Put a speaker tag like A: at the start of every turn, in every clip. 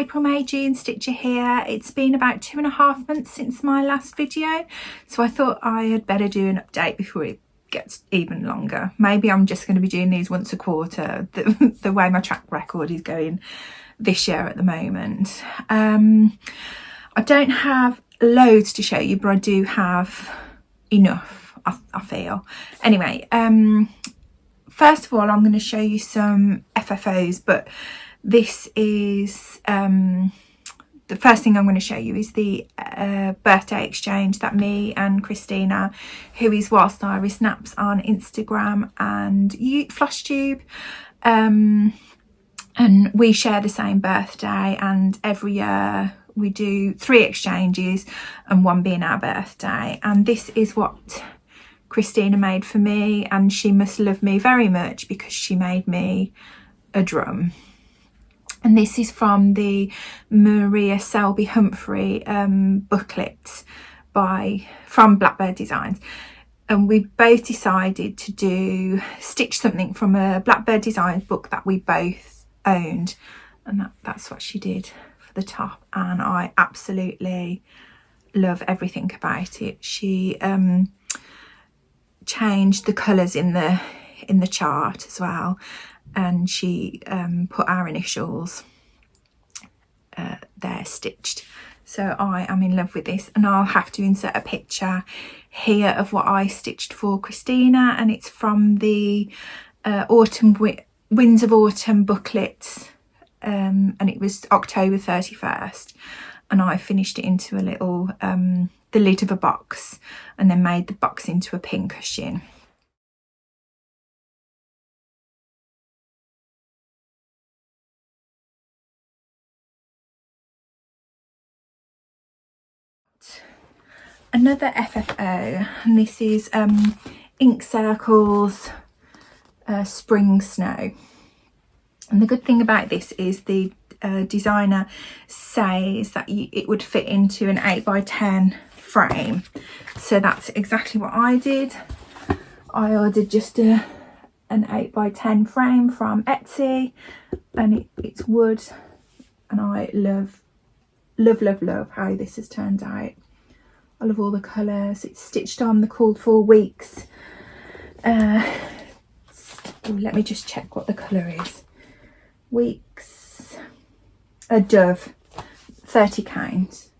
A: April, May, June stitcher here. It's been about 2.5 months since my last video, so I thought I had better do an update before it gets even longer. Maybe I'm just going to be doing these once a quarter, the way my track record is going this year at the moment. I don't have loads to show you, but I do have enough, I feel. Anyway, first of all, I'm going to show you some FFOs, but this is the first thing I'm going to show you is the birthday exchange that me and Christina, who is Whilst Iris Snaps on Instagram and Flosstube, and we share the same birthday, and every year we do 3 exchanges and 1 being our birthday. And this is what Christina made for me, and she must love me very much because she made me a drum. And this is from the Maria Selby Humphrey booklet from Blackbird Designs. And we both decided to stitch something from a Blackbird Designs book that we both owned, and that's what she did for the top, and I absolutely love everything about it. She changed the colours in the chart as well, and she put our initials there stitched. So I am in love with this, and I'll have to insert a picture here of what I stitched for Christina, and it's from the Winds of Autumn booklet, and it was October 31st, and I finished it into a little the lid of a box, and then made the box into a pin cushion. Another FFO, and this is Ink Circles Spring Snow. And the good thing about this is the designer says that it would fit into an 8x10 frame, so that's exactly what I did. I ordered just an 8x10 frame from Etsy, and it's wood, and I love how this has turned out. I love all the colours. It's stitched on the called for weeks. Let me just check what the colour is. Weeks, a dove, 30 count,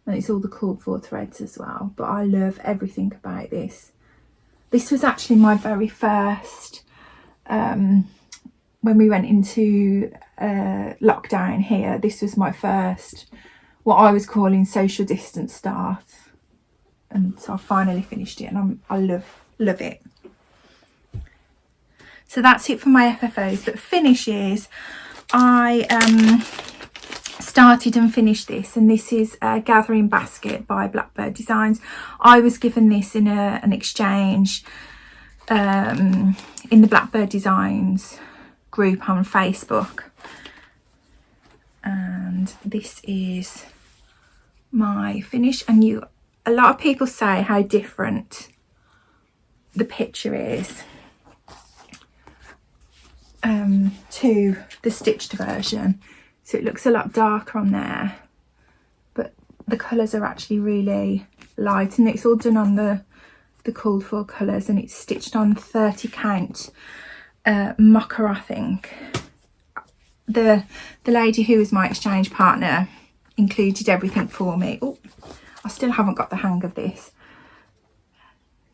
A: and it's all the called for threads as well. But I love everything about this. This was actually my very first, when we went into lockdown here, this was my first, what I was calling social distance start, and so I finally finished it, and I love it. So that's it for my FFOs. But finishes, I started and finished this, and this is a Gathering Basket by Blackbird Designs. I was given this in an exchange in the Blackbird Designs group on Facebook, and this is my finish. And a lot of people say how different the picture is to the stitched version, so it looks a lot darker on there, but the colours are actually really light, and it's all done on the called for colours, and it's stitched on 30 count mocha, I think. The lady who was my exchange partner included everything for me. Oh, I still haven't got the hang of this.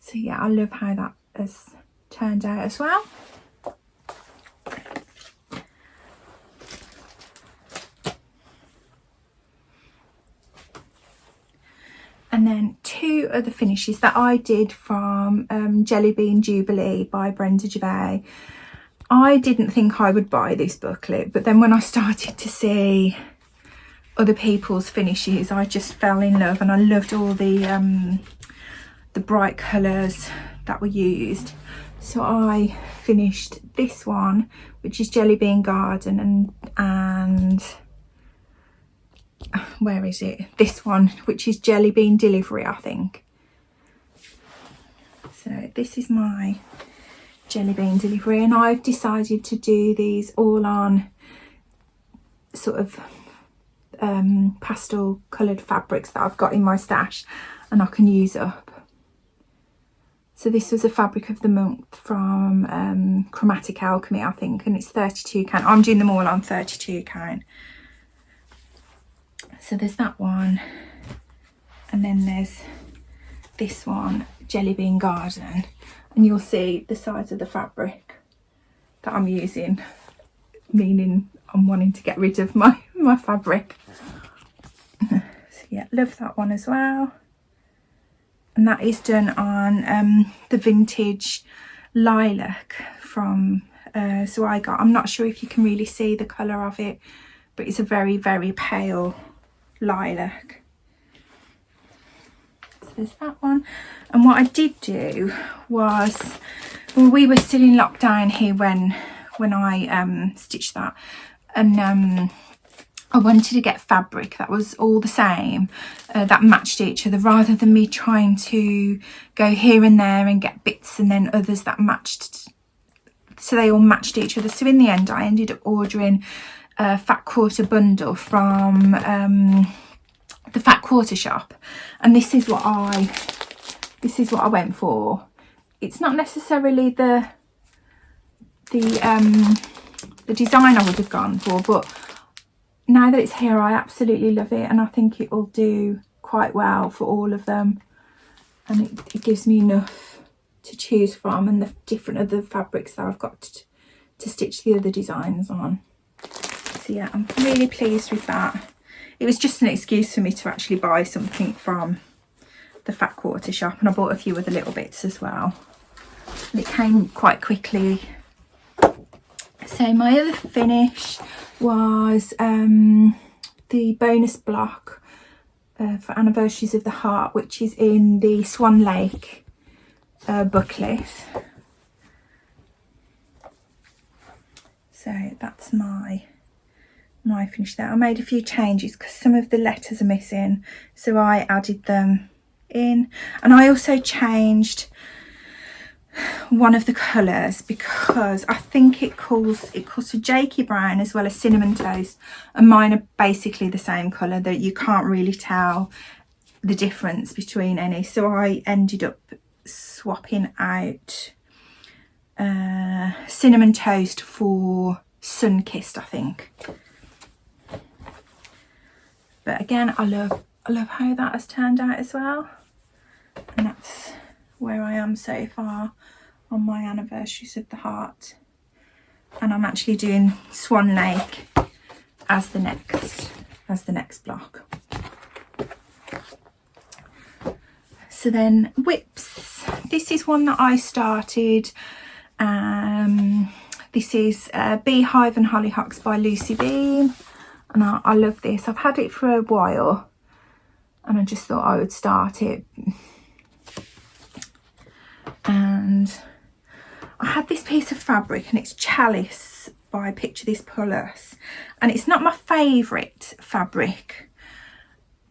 A: So yeah, I love how that has turned out as well. And then 2 other finishes that I did from Jelly Bean Jubilee by Brenda Gervais. I didn't think I would buy this booklet, but then when I started to see other people's finishes, I just fell in love, and I loved all the bright colours that were used. So I finished this one, which is Jelly Bean Garden, and where is it? This one, which is Jelly Bean Delivery, I think. So this is my Jelly Bean Delivery, and I've decided to do these all on sort of pastel coloured fabrics that I've got in my stash and I can use up. So this was a fabric of the month from Chromatic Alchemy, I think, and it's 32 count. I'm doing them all on 32 count. So there's that one, and then there's this one, Jelly Bean Garden, and you'll see the size of the fabric that I'm using, meaning I'm wanting to get rid of my fabric. So yeah, love that one as well. And that is done on the vintage lilac from I'm not sure if you can really see the colour of it, but it's a very, very pale lilac. So there's that one. And what I did do was, well, we were still in lockdown here when I stitched that, and I wanted to get fabric that was all the same, that matched each other, rather than me trying to go here and there and get bits and then others that matched, so they all matched each other. So in the end I ended up ordering a Fat Quarter bundle from the Fat Quarter shop, and this is what I went for. It's not necessarily the design I would have gone for, but now that it's here I absolutely love it, and I think it will do quite well for all of them, and it gives me enough to choose from, and the different other fabrics that I've got to stitch the other designs on. So yeah, I'm really pleased with that. It was just an excuse for me to actually buy something from the Fat Quarter shop, and I bought a few other little bits as well, and it came quite quickly. So my other finish was the bonus block for Anniversaries of the Heart, which is in the Swan Lake booklet. So that's my finish there. I made a few changes because some of the letters are missing, so I added them in, and I also changed one of the colours because I think it calls for Jakey Brown as well as Cinnamon Toast, and mine are basically the same colour, that you can't really tell the difference between any. So I ended up swapping out Cinnamon Toast for Sun Kissed, I think. But again, I love how that has turned out as well, and that's where I am so far on my Anniversaries of the Heart, and I'm actually doing Swan Lake as the next block. So then whips, this is one that I started. This is Beehive and Hollyhocks by Lucy Beam, and I love this. I've had it for a while and I just thought I would start it. And I had this piece of fabric, and it's Chalice by Picture This Pull-Us, and it's not my favourite fabric,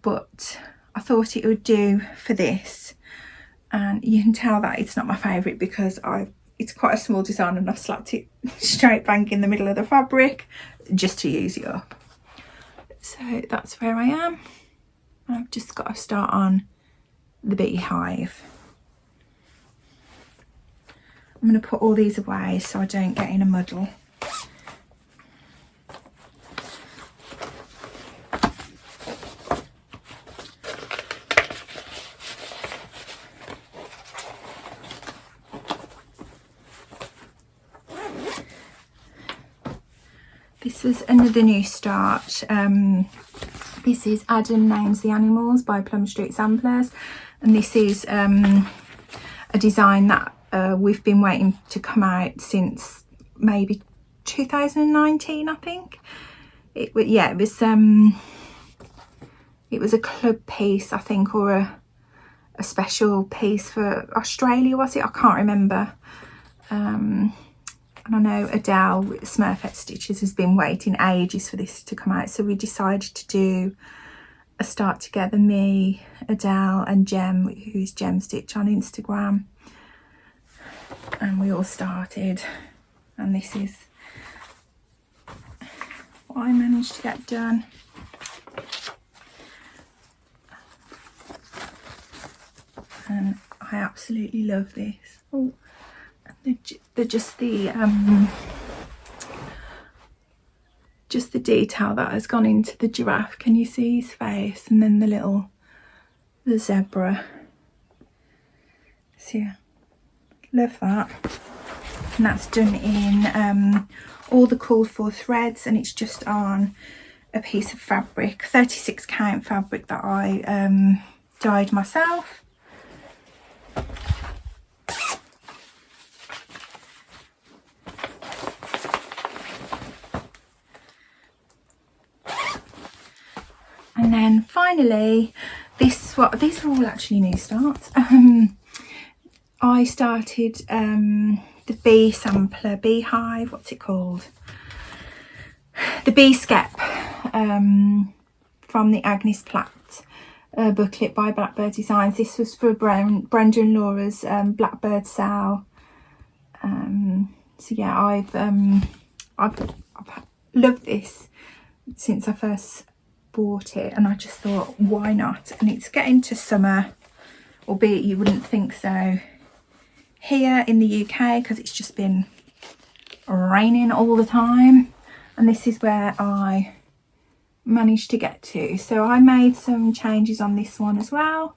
A: but I thought it would do for this. And you can tell that it's not my favourite because it's quite a small design, and I've slapped it straight bang in the middle of the fabric just to use it up. So that's where I am. I've just got to start on the Beehive. I'm going to put all these away so I don't get in a muddle. This was another new start. This is Adam Names the Animals by Plum Street Samplers, and this is a design that we've been waiting to come out since maybe 2019, I think. It was a club piece, I think, or a special piece for Australia, was it? I can't remember. And I know Adele with Smurfette Stitches has been waiting ages for this to come out, so we decided to do a start together, me, Adele and Gem, who's Gem Stitch on Instagram, and we all started, and this is what I managed to get done. and I absolutely love this. Oh, they're just the detail that has gone into the giraffe. Can you see his face? And then the zebra. So yeah, love that. And that's done in all the called for threads, and it's just on a piece of fabric, 36 count fabric that I dyed myself. And then finally, these are all actually new starts. I started the bee sampler, bee hive, what's it called? The bee skep from the Agnes Platt booklet by Blackbird Designs. This was for Brenda and Laura's Blackbird sale. So yeah, I've loved this since I first bought it, and I just thought, why not? And it's getting to summer, albeit you wouldn't think so here in the UK, because it's just been raining all the time, and this is where I managed to get to. So I made some changes on this one as well.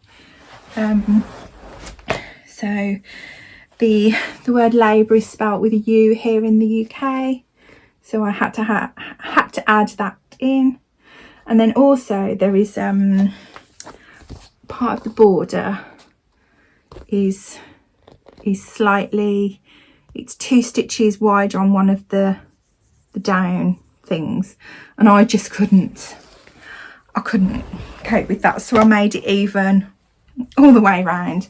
A: So the word labour is spelt with a U here in the UK, so I had to add that in. And then also there is part of the border is slightly, it's 2 stitches wider on one of the down things, and I just couldn't cope with that, so I made it even all the way around.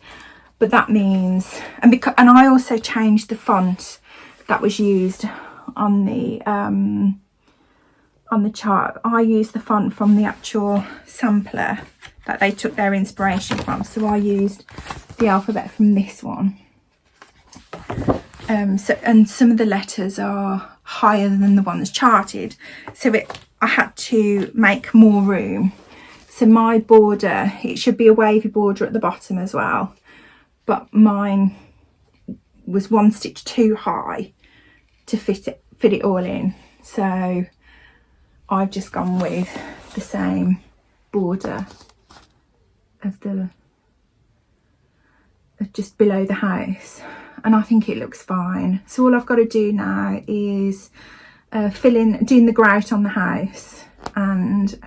A: But that means, and I also changed the font that was used on the chart. I used the font from the actual sampler that they took their inspiration from, so I used the alphabet from this one. And some of the letters are higher than the ones charted, so I had to make more room. So my border, it should be a wavy border at the bottom as well, but mine was 1 stitch too high to fit it all in, so I've just gone with the same border of just below the house, and I think it looks fine. So all I've got to do now is doing the grout on the house, and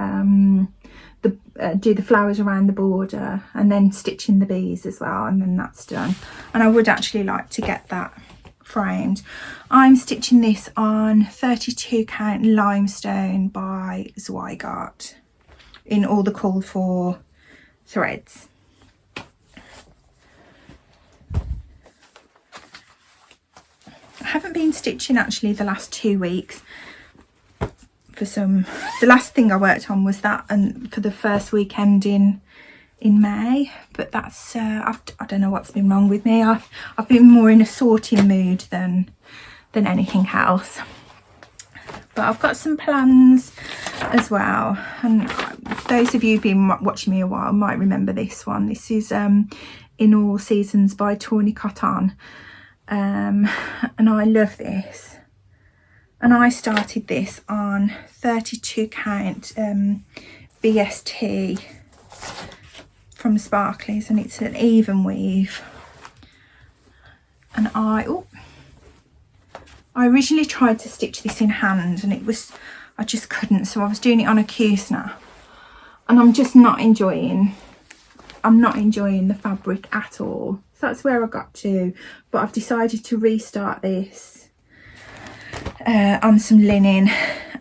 A: do the flowers around the border, and then stitching the bees as well, and then that's done. And I would actually like to get that framed. I'm stitching this on 32 count limestone by Zweigart in all the called for threads. I haven't been stitching actually the last 2 weeks. The last thing I worked on was that, and for the first weekend in May, but that's I don't know what's been wrong with me. I've been more in a sorting mood than anything else. But I've got some plans as well, and those of you who've been watching me a while might remember this one. This is In All Seasons by TournicOtOn, and I love this. And I started this on 32 count BST from Sparklies, and it's an even weave. And I originally tried to stitch this in hand, and I just couldn't, so I was doing it on a Q-snap, and I'm just not enjoying the fabric at all. So that's where I got to, but I've decided to restart this on some linen,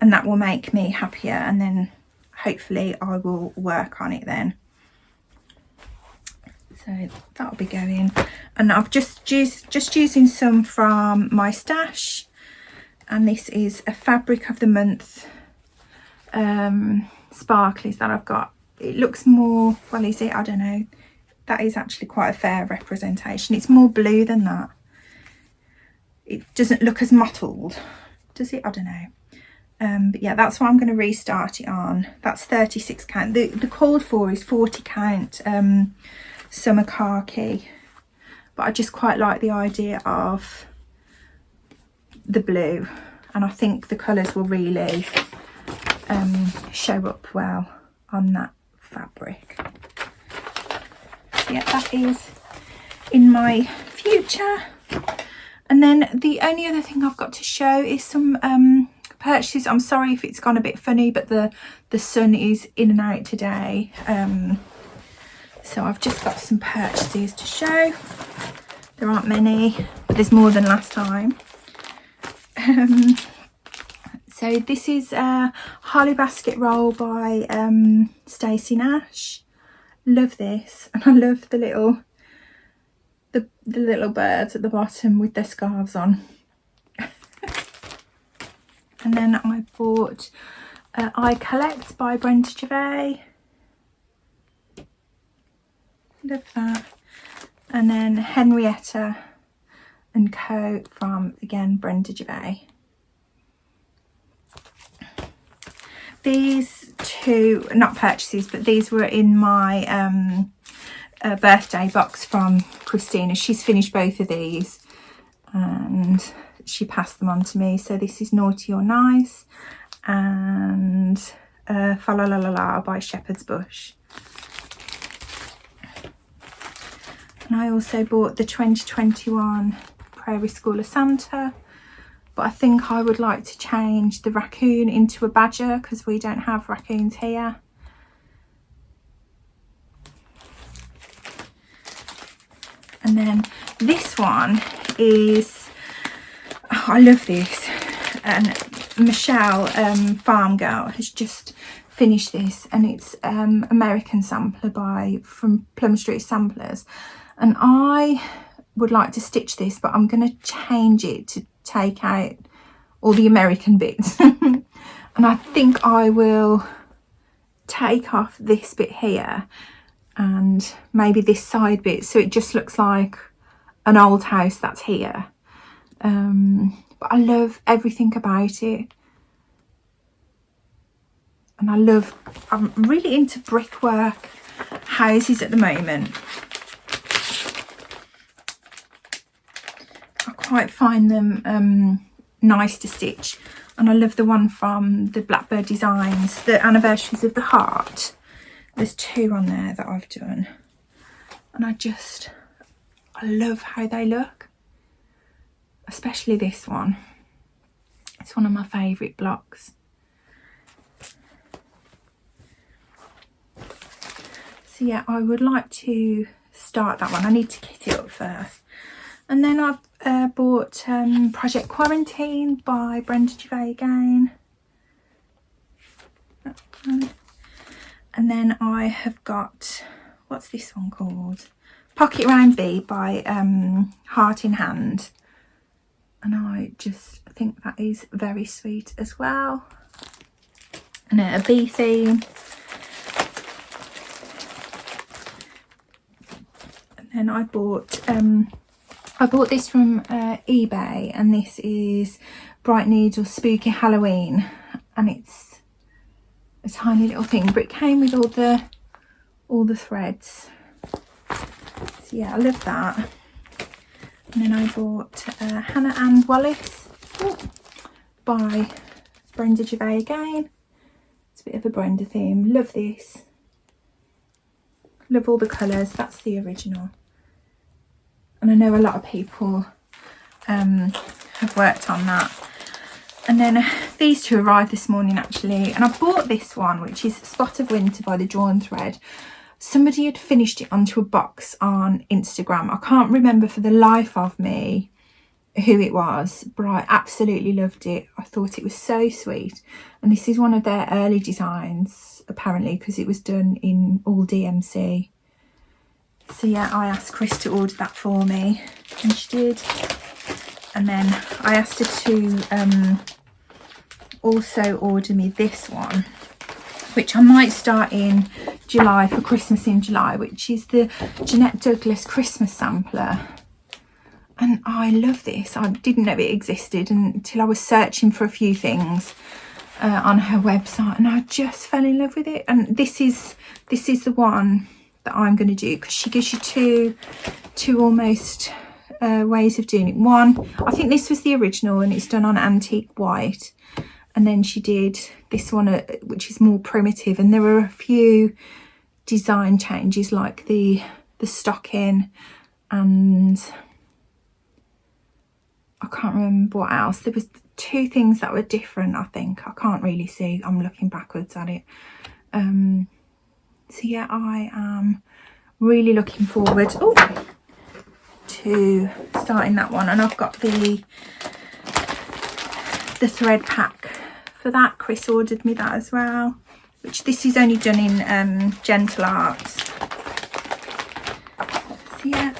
A: and that will make me happier, and then hopefully I will work on it then. So that'll be going, and I've just using some from my stash, and this is a fabric of the month sparklies that I've got. It looks more, well, is it? I don't know. That is actually quite a fair representation. It's more blue than that. It doesn't look as mottled, does it? I don't know. But yeah, that's what I'm going to restart it on. That's 36 count. The called for is 40 count summer khaki, but I just quite like the idea of the blue, and I think the colours will really show up well on that fabric. So yeah, that is in my future. And then the only other thing I've got to show is some purchases. I'm sorry if it's gone a bit funny, but the sun is in and out today. So I've just got some purchases to show. There aren't many, but there's more than last time. So this is a Holly basket roll by Stacey Nash. Love this, and I love the little birds at the bottom with their scarves on. And then I bought I Collect by Brenda Gervais. Love that. And then Henrietta and Co from, again, Brenda Gervais. These two, not purchases, but these were in my birthday box from Christina. She's finished both of these and she passed them on to me. So this is Naughty or Nice and Fa La La La La by Shepherd's Bush. And I also bought the 2021 Prairie School of Santa, but I think I would like to change the raccoon into a badger because we don't have raccoons here. And then this one is, oh, I love this, and Michelle, Farm Girl, has just finished this, and it's American Sampler from Plum Street Samplers, and I would like to stitch this, but I'm going to change it to take out all the American bits. And I think I will take off this bit here and maybe this side bit, so it just looks like an old house that's here. But I love everything about it, and I'm really into brickwork houses at the moment. I quite find them nice to stitch, and I love the one from the Blackbird Designs, the Anniversaries of the Heart. There's two on there that I've done, and I love how they look, especially this one. It's one of my favourite blocks. So yeah, I would like to start that one. I need to kit it up first. And then I've bought Project Quarantine by Brenda Gervais again. And then I have got, what's this one called? Pocket Round Bee by Heart in Hand. And I just think that is very sweet as well. And a bee theme. And then I bought this from eBay, and this is Bright Needle Spooky Halloween, and it's a tiny little thing, but it came with all the threads. So yeah, I love that. And then I bought Hannah and Wallace by Brenda Gervais again. It's a bit of a Brenda theme. Love this. Love all the colours. That's the original. And I know a lot of people have worked on that. And then these two arrived this morning actually, and I bought this one, which is Spot of Winter by the Drawn Thread. Somebody had finished it onto a box on Instagram. I can't remember for the life of me who it was, but I absolutely loved it. I thought it was so sweet, and this is one of their early designs apparently, because it was done in all DMC. So yeah, I asked Chris to order that for me, and she did. And then I asked her to also order me this one, which I might start in July, for Christmas in July, which is the Jeanette Douglas Christmas Sampler. And I love this. I didn't know it existed until I was searching for a few things on her website, and I just fell in love with it. And this is the one that I'm going to do, because she gives you two almost ways of doing it. One, I think this was the original and it's done on antique white, and then she did this one which is more primitive, and there were a few design changes like the stocking, and I can't remember what else. There was 2 things that were different, I think. I can't really see, I'm looking backwards at it. So yeah, I am really looking forward to starting that one. And I've got the thread pack for that. Chris ordered me that as well, which this is only done in Gentle Arts. So yeah,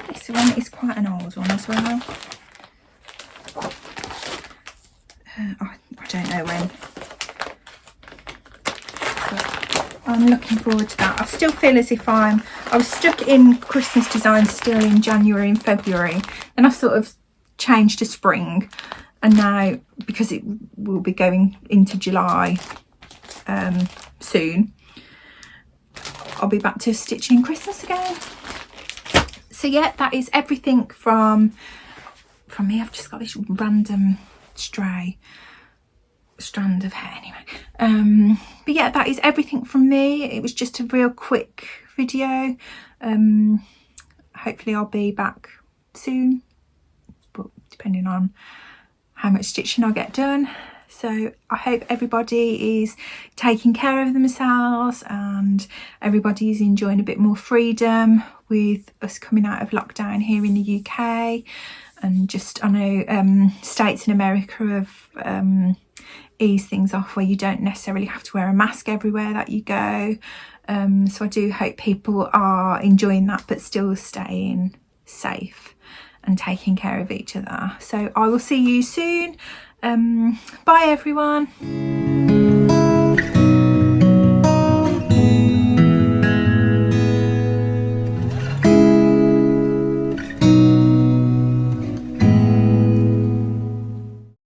A: this one is quite an old one as well. I don't know when. I'm looking forward to that. I still feel as if I was stuck in Christmas designs still in January and February, and I sort of changed to spring, and now because it will be going into July soon, I'll be back to stitching Christmas again. So yeah, that is everything from me. I've just got this random stray strand of hair anyway. But yeah, that is everything from me. It was just a real quick video. Hopefully I'll be back soon, but depending on how much stitching I get done. So I hope everybody is taking care of themselves and everybody is enjoying a bit more freedom with us coming out of lockdown here in the UK. And just, I know states in America have eased things off where you don't necessarily have to wear a mask everywhere that you go. So I do hope people are enjoying that but still staying safe and taking care of each other. So I will see you soon. Bye everyone.